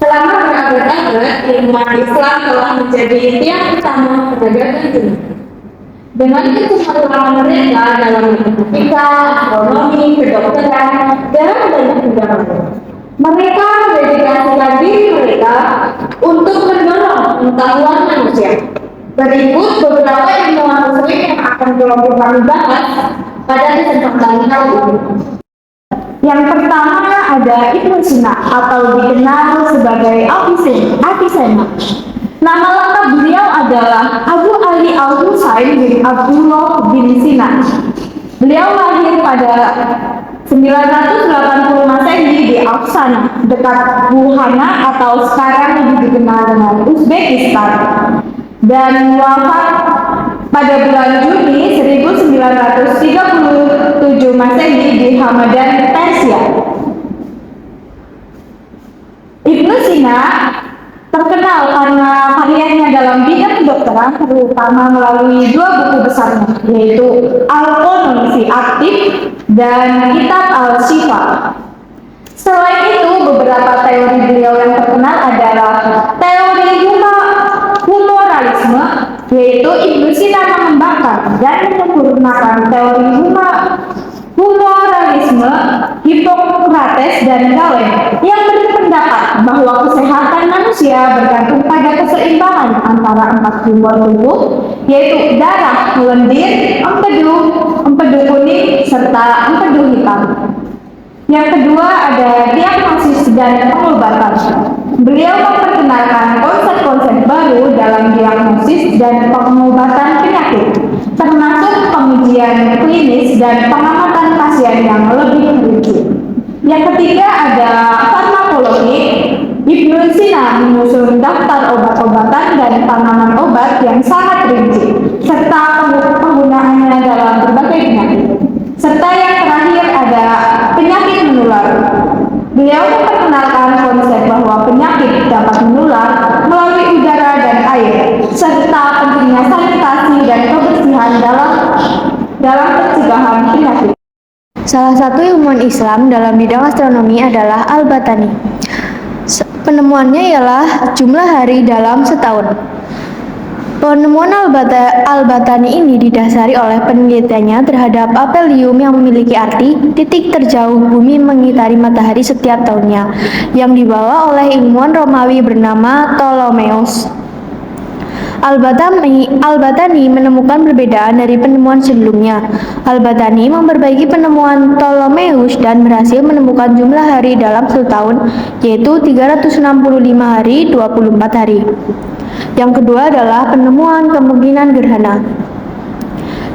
Selama berabad-abad, ilmuwan Islam telah menjadi tiang utama peradaban dunia. Dengan kekuatan mereka dalam matematika, astronomi, kedokteran, dan banyak bidang lain, mereka mendedikasikan diri mereka untuk mendorong pengetahuan manusia. Berikut beberapa ilmuwan muslim yang akan kami bahas pada kesempatan kali ini. Yang pertama ada Ibnu Sina atau dikenal sebagai Avicenna. Nama lengkap beliau adalah Abu Ali Al-Husain bin Abdullah bin Sina. Beliau lahir pada 980 Masehi di Afsana, dekat Wuhana atau sekarang lebih dikenal dengan Uzbekistan, dan wafat pada bulan Juni 1937 Masehi di Hamadan, Persia. Ibnu Sina terkenal karena karyanya dalam bidang kedokteran, terutama melalui dua buku besarnya, yaitu Al-Qanun fi Aktif dan Kitab Al-Shifa. Selain itu, beberapa teori beliau yang terkenal adalah teori humoralisme, yaitu Ibnu Sina mengembangkan dan menyempurnakan teori humoralisme Hippocrates dan Galen yang berpendapat bahwa kesehatan manusia bergantung pada keseimbangan antara 4 humor tubuh, yaitu darah, lendir, empedu kuning, serta empedu hitam. Yang kedua ada diagnosis dan pengobatan. Beliau memperkenalkan konsep-konsep baru dalam diagnosis dan pengobatan penyakit, termasuk pengujian klinis dan pengamatan pasien yang lebih rinci. Yang ketiga ada farmakologi. Ibnu Sina menyusun daftar obat-obatan dan tanaman obat yang sangat rinci, serta penggunaannya dalam berbagai penyakit. Serta yang terakhir ada penyakit menular. Beliau memperkenalkan konsep bahwa penyakit dapat menular melalui udara dan air, serta pentingnya sanitasi dan kebersihan dalam pencegahan penyakit. Salah satu ilmuwan Islam dalam bidang astronomi adalah Al-Battani. Penemuannya ialah jumlah hari dalam setahun. Penemuan Al-Battani ini didasari oleh penelitiannya terhadap apelium yang memiliki arti titik terjauh bumi mengitari matahari setiap tahunnya, yang dibawa oleh ilmuwan Romawi bernama Ptolemeus. Al-Battani menemukan perbedaan dari penemuan sebelumnya. Al-Battani memperbaiki penemuan Ptolemeus dan berhasil menemukan jumlah hari dalam satu tahun, yaitu 365 hari 24 hari. Yang kedua adalah penemuan kemungkinan gerhana.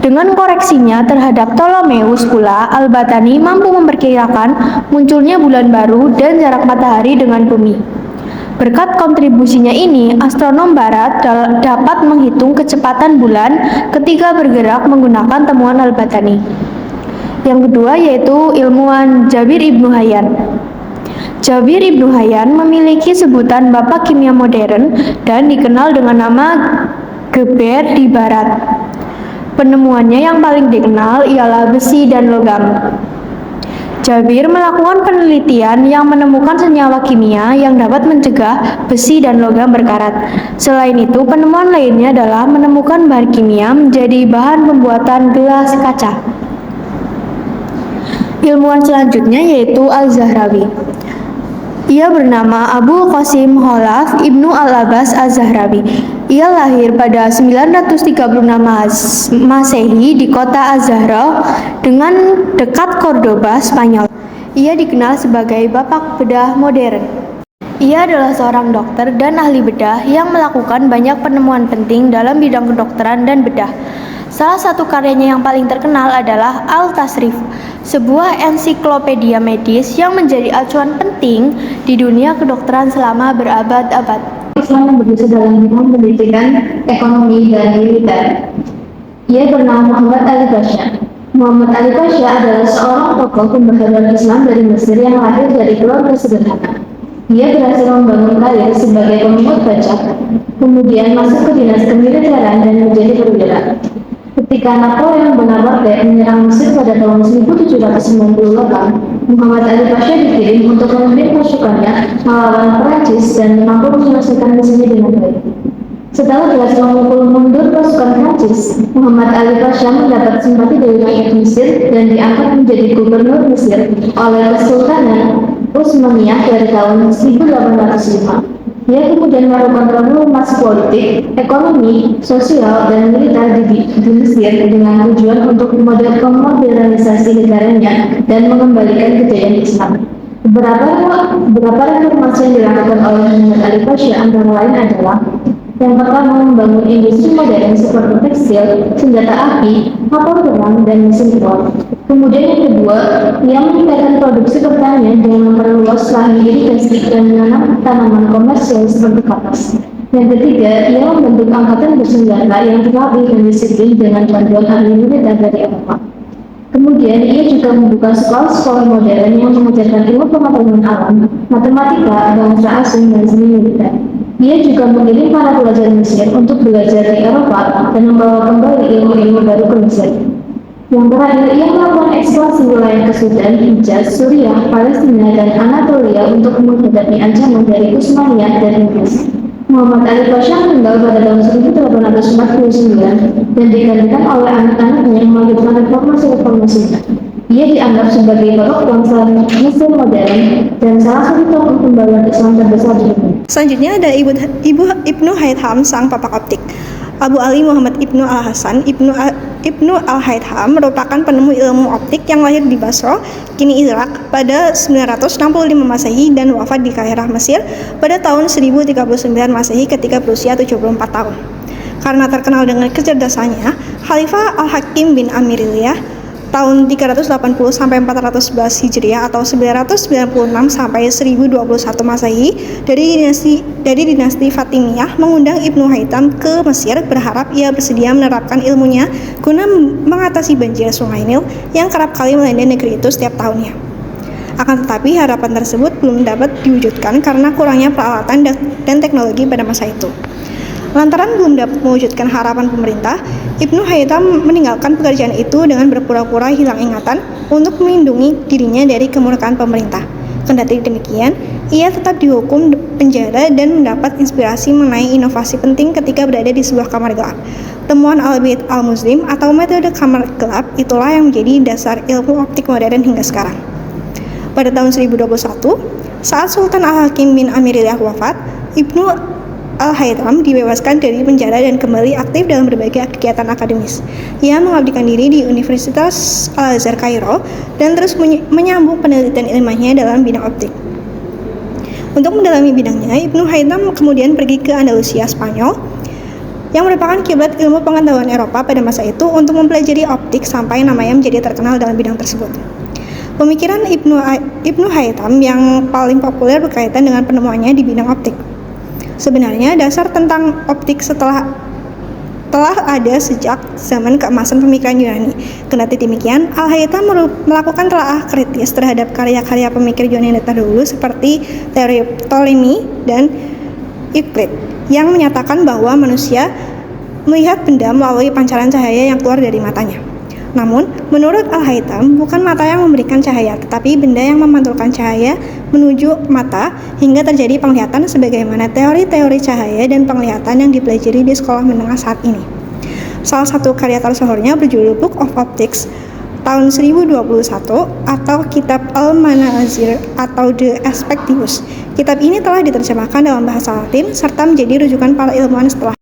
Dengan koreksinya terhadap Ptolemeus pula, Al-Battani mampu memperkirakan munculnya bulan baru dan jarak matahari dengan bumi. Berkat kontribusinya ini, astronom barat dapat menghitung kecepatan bulan ketika bergerak menggunakan temuan Al-Battani. Yang kedua yaitu ilmuwan Jabir Ibnu Hayyan. Jabir Ibnu Hayyan memiliki sebutan Bapak Kimia Modern dan dikenal dengan nama Geber di Barat. Penemuannya yang paling dikenal ialah besi dan logam. Jabir melakukan penelitian yang menemukan senyawa kimia yang dapat mencegah besi dan logam berkarat. Selain itu, penemuan lainnya adalah menemukan bahan kimia menjadi bahan pembuatan gelas kaca. Ilmuwan selanjutnya yaitu Al-Zahrawi. Ia bernama Abu Qasim Khalaf Ibnu Al-Abbas Az-Zahrawi. Ia lahir pada 936 Masehi di kota Az-Zahra dengan dekat Cordoba, Spanyol. Ia dikenal sebagai Bapak Bedah Modern. Ia adalah seorang dokter dan ahli bedah yang melakukan banyak penemuan penting dalam bidang kedokteran dan bedah. Salah satu karyanya yang paling terkenal adalah Al-Tasrif, sebuah ensiklopedia medis yang menjadi acuan penting di dunia kedokteran selama berabad-abad. Islam yang berusaha dalam bidang pendidikan, ekonomi, dan militer. Ia bernama Muhammad Ali Pasha. Muhammad Ali Pasha adalah seorang tokoh pembelajar Islam dari Mesir yang lahir dari keluarga sederhana. Ia berhasil membangun karir sebagai pemungut pajak, kemudian masuk ke dinas kemiliteran dan menjadi perwira. Ketika Napoleon Bonaparte menyerang Mesir pada tahun 1798, Muhammad Ali Pasha dikirim untuk memimpin pasukannya melawan Prancis dan mampu menyelesaikan misinya dengan baik. Setelah berhasil memukul mundur pasukan Prancis, Muhammad Ali Pasha mendapat simpati dari rakyat Mesir dan diangkat menjadi gubernur Mesir oleh Kesultanan Utsmaniyah dari tahun 1805. Ia kemudian melakukan reformasi politik, ekonomi, sosial, dan militer di Mesir dengan tujuan untuk memodernisasi negaranya dan mengembalikan kejayaan Islam. Beberapa reformasi yang dilakukan oleh Muhammad Ali Pasha antara lain adalah: yang pertama, membangun industri modern seperti tekstil, senjata api, kapal perang, dan mesin port. Kemudian yang kedua, ia meningkatkan produksi pertanian dengan memperluas lahan irigasi dan menanam tanaman komersial seperti kapas. Yang ketiga, ia membentuk angkatan bersenjata yang terlatih dan disiplin dengan bantuan ahli militer dari Eropa. Kemudian, ia juga membuka sekolah-sekolah modern yang mengajarkan ilmu pengetahuan alam, matematika, bahasa asing, dan seni militer. Ia juga mengirim para pelajar Mesir untuk belajar di Eropa dan membawa kembali ilmu-ilmu baru ke Mesir. Yang terakhir, ia melakukan ekspansi wilayah ke Sudan, Hijaz, Suriah, Palestina, dan Anatolia untuk menghadapi ancaman dari Utsmaniyah dan Inggris. Muhammad Ali Pasha meninggal pada tahun 1849 dan digantikan oleh anak-anaknya yang melanjutkan reformasi-reformasinya. Ia dianggap sebagai tokoh bangsa Mesir modern dan salah satu tokoh pembawa Islam terbesar di dunia. Selanjutnya ada Ibnu Haytham, sang papak optik. Abu Ali Muhammad Ibnu Al-Hasan Ibnu Al-Haytham merupakan penemu ilmu optik yang lahir di Basra, kini Irak, pada 965 Masehi dan wafat di Kairah, Mesir pada tahun 1039 Masehi ketika berusia 74 tahun. Karena terkenal dengan kecerdasannya, Khalifah Al-Hakim bin Amiriyah tahun 380 sampai 411 Hijriah atau 996 sampai 1021 Masehi dari dinasti Fatimiyah mengundang Ibnu Haytham ke Mesir berharap ia bersedia menerapkan ilmunya guna mengatasi banjir Sungai Nil yang kerap kali melanda negeri itu setiap tahunnya. Akan tetapi harapan tersebut belum dapat diwujudkan karena kurangnya peralatan dan teknologi pada masa itu. Lantaran belum dapat mewujudkan harapan pemerintah, Ibnu Haytham meninggalkan pekerjaan itu dengan berpura-pura hilang ingatan untuk melindungi dirinya dari kemurkaan pemerintah. Kendati demikian, ia tetap dihukum penjara dan mendapat inspirasi mengenai inovasi penting ketika berada di sebuah kamar gelap. Temuan Al-Bait Al-Muslim atau metode kamar gelap itulah yang menjadi dasar ilmu optik modern hingga sekarang. Pada tahun 1021, saat Sultan Al-Hakim bin Amiriyah wafat, Ibnu Al-Haytham dibebaskan dari penjara dan kembali aktif dalam berbagai kegiatan akademis. Ia mengabdikan diri di Universitas Al-Azhar Kairo dan terus menyambung penelitian ilmiahnya dalam bidang optik. Untuk mendalami bidangnya, Ibnu Haytham kemudian pergi ke Andalusia, Spanyol, yang merupakan kiblat ilmu pengetahuan Eropa pada masa itu untuk mempelajari optik sampai namanya menjadi terkenal dalam bidang tersebut. Pemikiran Ibnu Haytham yang paling populer berkaitan dengan penemuannya di bidang optik. Sebenarnya dasar tentang optik telah ada sejak zaman keemasan pemikiran Yunani. Kendati demikian, Al-Haytham melakukan telaah kritis terhadap karya-karya pemikir Yunani terdahulu seperti teori Ptolemy dan Euclid yang menyatakan bahwa manusia melihat benda melalui pancaran cahaya yang keluar dari matanya. Namun, menurut Al-Haytham, bukan mata yang memberikan cahaya, tetapi benda yang memantulkan cahaya menuju mata hingga terjadi penglihatan sebagaimana teori-teori cahaya dan penglihatan yang dipelajari di sekolah menengah saat ini. Salah satu karya tersohornya berjudul Book of Optics tahun 1021 atau Kitab Al-Manazir atau De Aspectibus. Kitab ini telah diterjemahkan dalam bahasa Latin serta menjadi rujukan para ilmuwan setelah